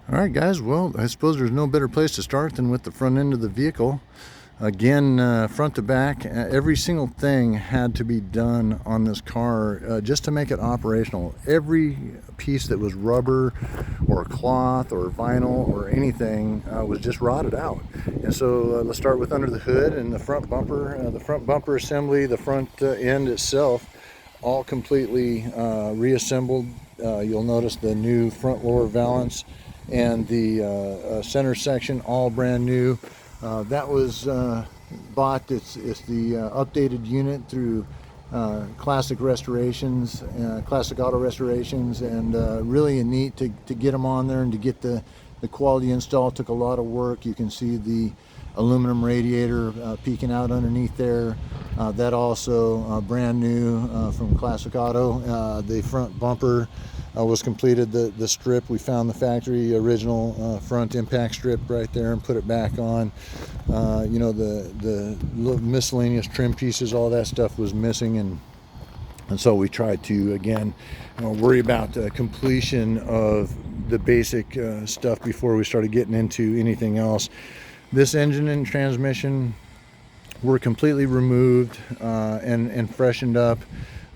All right, guys, well, I suppose there's no better place to start than with the front end of the vehicle. Again, front to back, every single thing had to be done on this car just to make it operational. Every piece that was rubber or cloth or vinyl or anything was just rotted out. And so let's start with under the hood and the front bumper assembly, the front end itself, all completely reassembled. You'll notice the new front lower valance and the center section all brand new. That was bought. It's the updated unit through classic restorations, classic auto restorations, and really neat to get them on there and to get the quality install. Took a lot of work. You can see the aluminum radiator peeking out underneath there. That also brand new from Classic Auto. The front bumper was completed. The strip, we found the factory original front impact strip right there and put it back on. You know, the miscellaneous trim pieces, all that stuff was missing, and so we tried to, again, worry about completion of the basic stuff before we started getting into anything else. This engine and transmission were completely removed and freshened up.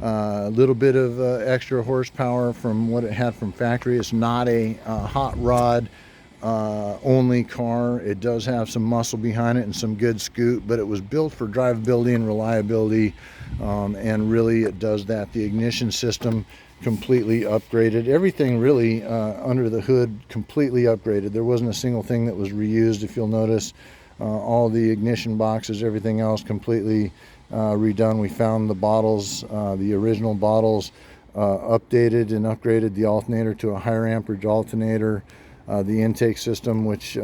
A little bit of extra horsepower from what it had from factory. It's not a hot rod only car. It does have some muscle behind it and some good scoot, but it was built for drivability and reliability, and really it does that. The ignition system completely upgraded. Everything really under the hood completely upgraded. There wasn't a single thing that was reused. If you'll notice, all the ignition boxes, everything else completely redone. We found the bottles, the original bottles, updated and upgraded the alternator to a higher amperage alternator. The intake system, which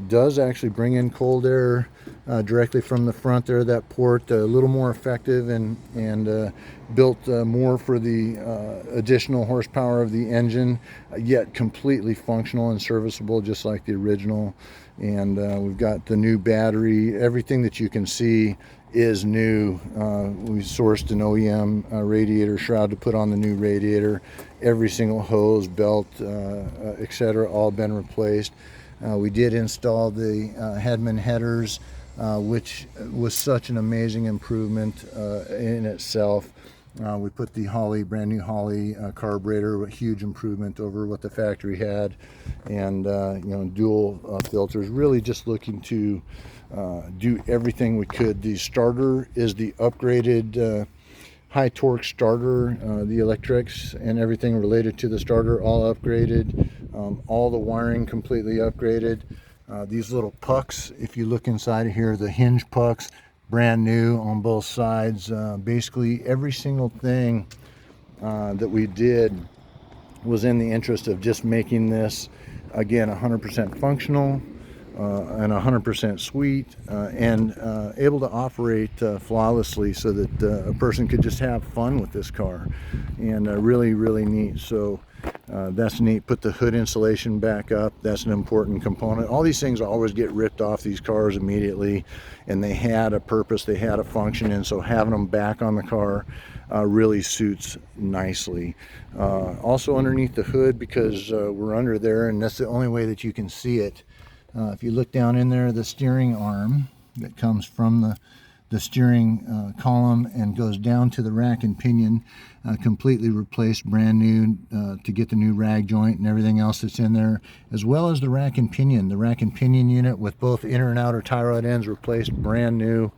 does actually bring in cold air directly from the front there, that port, a little more effective and built more for the additional horsepower of the engine, yet completely functional and serviceable just like the original. And we've got the new battery. Everything that you can see is new. We sourced an OEM radiator shroud to put on the new radiator. Every single hose, belt, etc., all been replaced. We did install the Hedman headers, which was such an amazing improvement in itself. We put the Holley, brand new Holley carburetor, a huge improvement over what the factory had, and you know, dual filters. Really just looking to do everything we could. The starter is the upgraded high torque starter. The electrics and everything related to the starter all upgraded. All the wiring completely upgraded. These little pucks, if you look inside of here, the hinge pucks, brand new on both sides. Basically every single thing that we did was in the interest of just making this, again, 100% functional and 100% sweet, and able to operate flawlessly, so that a person could just have fun with this car. And really neat. So that's neat. Put the hood insulation back up. That's an important component. All these things always get ripped off these cars immediately, and they had a purpose, they had a function, and so having them back on the car really suits nicely. Also underneath the hood, because we're under there and that's the only way that you can see it, if you look down in there, the steering arm that comes from the steering column and goes down to the rack and pinion, completely replaced, brand new, to get the new rag joint and everything else that's in there, as well as the rack and pinion. The rack and pinion unit with both inner and outer tie rod ends replaced, brand new.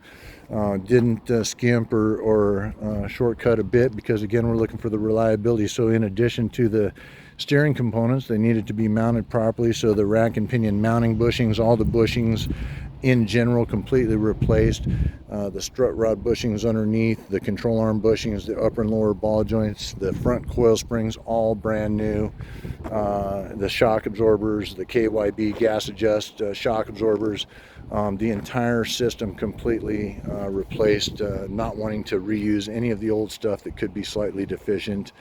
Didn't skimp or shortcut a bit, because again, we're looking for the reliability. So in addition to the steering components, they needed to be mounted properly. So the rack and pinion mounting bushings, all the bushings in general completely replaced. The strut rod bushings underneath, the control arm bushings, the upper and lower ball joints, the front coil springs, all brand new. The shock absorbers, the KYB gas adjust shock absorbers, the entire system completely replaced, not wanting to reuse any of the old stuff that could be slightly deficient.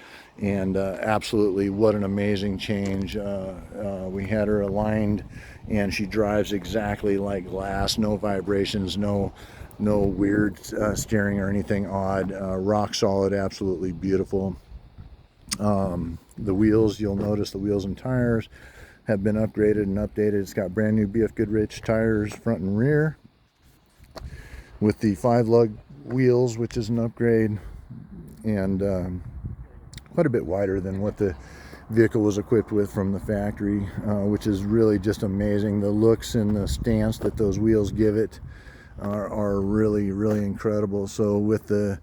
And absolutely, what an amazing change. We had her aligned and she drives exactly like glass. No vibrations, no weird steering or anything odd. Rock solid, absolutely beautiful. The wheels, you'll notice the wheels and tires, have been upgraded and updated. It's got brand new BF Goodrich tires front and rear with the 5-lug wheels, which is an upgrade, and quite a bit wider than what the vehicle was equipped with from the factory, which is really just amazing. The looks and the stance that those wheels give it are really, really incredible. So with the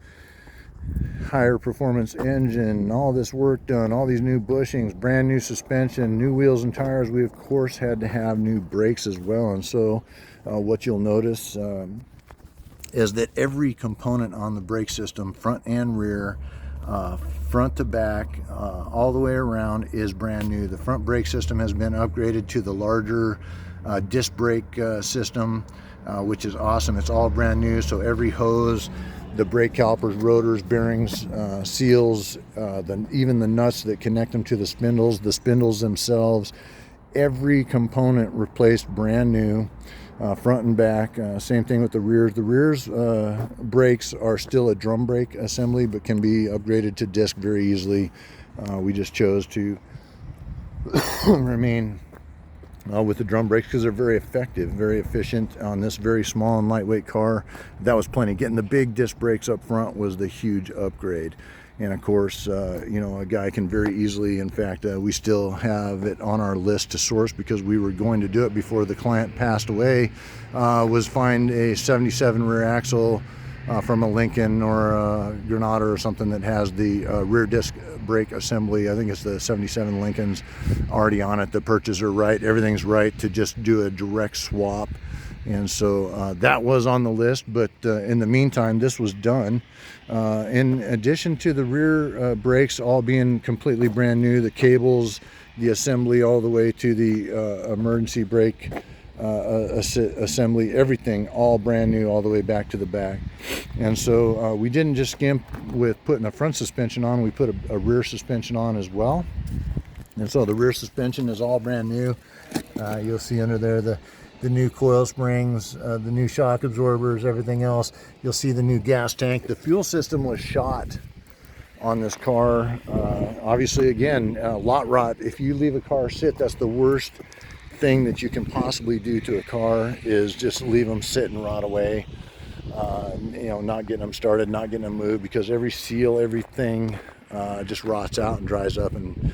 higher performance engine, all this work done, all these new bushings, brand new suspension, new wheels and tires, we of course had to have new brakes as well. And so what you'll notice is that every component on the brake system, front and rear, front to back, all the way around, is brand new. The front brake system has been upgraded to the larger disc brake system, which is awesome. It's all brand new. So every hose, the brake calipers, rotors, bearings, seals, even the nuts that connect them to the spindles themselves, every component replaced brand new. Front and back, same thing with the rears. The rears brakes are still a drum brake assembly, but can be upgraded to disc very easily. We just chose to remain with the drum brakes because they're very effective, very efficient on this very small and lightweight car. That was plenty. Getting the big disc brakes up front was the huge upgrade. And of course, you know, a guy can very easily, in fact, we still have it on our list to source because we were going to do it before the client passed away, was find a 77 rear axle from a Lincoln or a Granada or something that has the rear disc brake assembly. I think it's the 77 Lincolns already on it. The purchase are right. Everything's right to just do a direct swap. And so that was on the list, but in the meantime, this was done. In addition to the rear brakes all being completely brand new, the cables, the assembly all the way to the emergency brake assembly, everything all brand new all the way back to the back. And so we didn't just skimp with putting a front suspension on, we put a rear suspension on as well. And so the rear suspension is all brand new. You'll see under there the new coil springs, the new shock absorbers, everything else. You'll see the new gas tank. The fuel system was shot on this car. Obviously, again, lot rot. If you leave a car sit, that's the worst thing that you can possibly do to a car, is just leave them sit and rot away. You know, not getting them started, not getting them moved, because every seal, everything just rots out and dries up and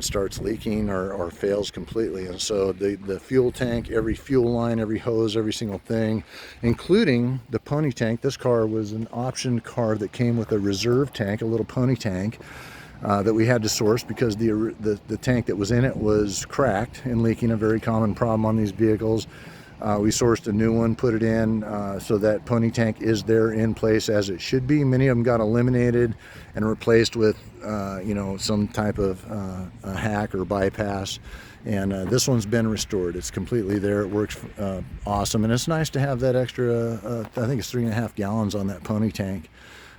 starts leaking or fails completely. And so the fuel tank, every fuel line, every hose, every single thing, including the pony tank. This car was an option car that came with a reserve tank, a little pony tank that we had to source because the tank that was in it was cracked and leaking, a very common problem on these vehicles. We sourced a new one, put it in, so that pony tank is there in place as it should be. Many of them got eliminated and replaced with, you know, some type of a hack or bypass. And this one's been restored. It's completely there. It works awesome. And it's nice to have that extra, I think it's 3.5 gallons on that pony tank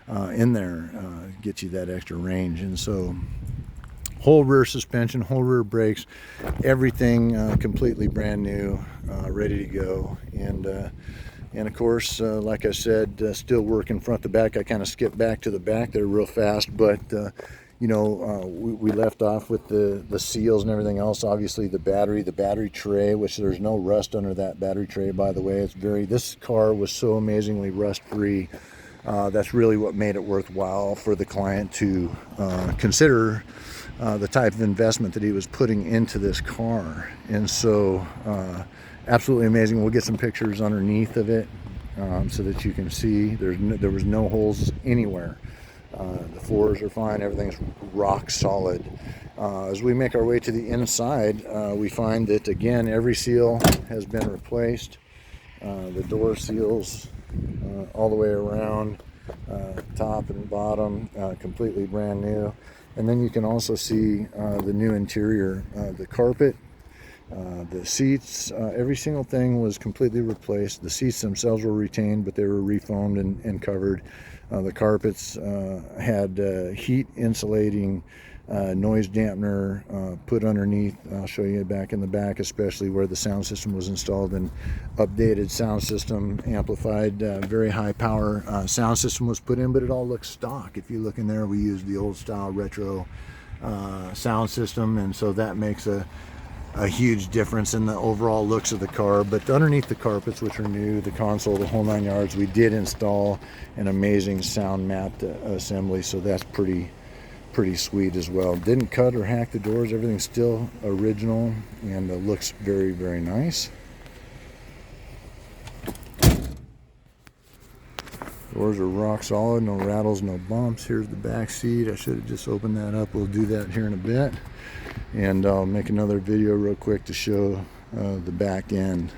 in there. Get you that extra range. And so whole rear suspension, whole rear brakes, everything completely brand new, ready to go. And of course, like I said, still working front to back. I kind of skipped back to the back there real fast, but you know, we left off with the seals and everything else. Obviously the battery tray, which there's no rust under that battery tray, by the way. This car was so amazingly rust free. That's really what made it worthwhile for the client to consider the type of investment that he was putting into this car. And so absolutely amazing. We'll get some pictures underneath of it so that you can see there was no holes anywhere. The floors are fine, everything's rock solid. As we make our way to the inside, we find that again every seal has been replaced. The door seals all the way around, top and bottom, completely brand new. And then you can also see the new interior, the carpet, the seats, every single thing was completely replaced. The seats themselves were retained, but they were refoamed and covered. The carpets had heat insulating noise dampener put underneath. I'll show you back in the back, especially where the sound system was installed. An updated sound system, amplified, very high power sound system was put in, but it all looks stock. If you look in there, we used the old style retro sound system, and so that makes a a huge difference in the overall looks of the car. But underneath the carpets, which are new, the console, the whole 9 yards, we did install an amazing sound mat assembly, so that's pretty sweet as well. Didn't cut or hack the doors. Everything's still original and looks very, very nice. Doors are rock solid, no rattles, no bumps. Here's the back seat. I should have just opened that up. We'll do that here in a bit. And I'll make another video real quick to show the back end.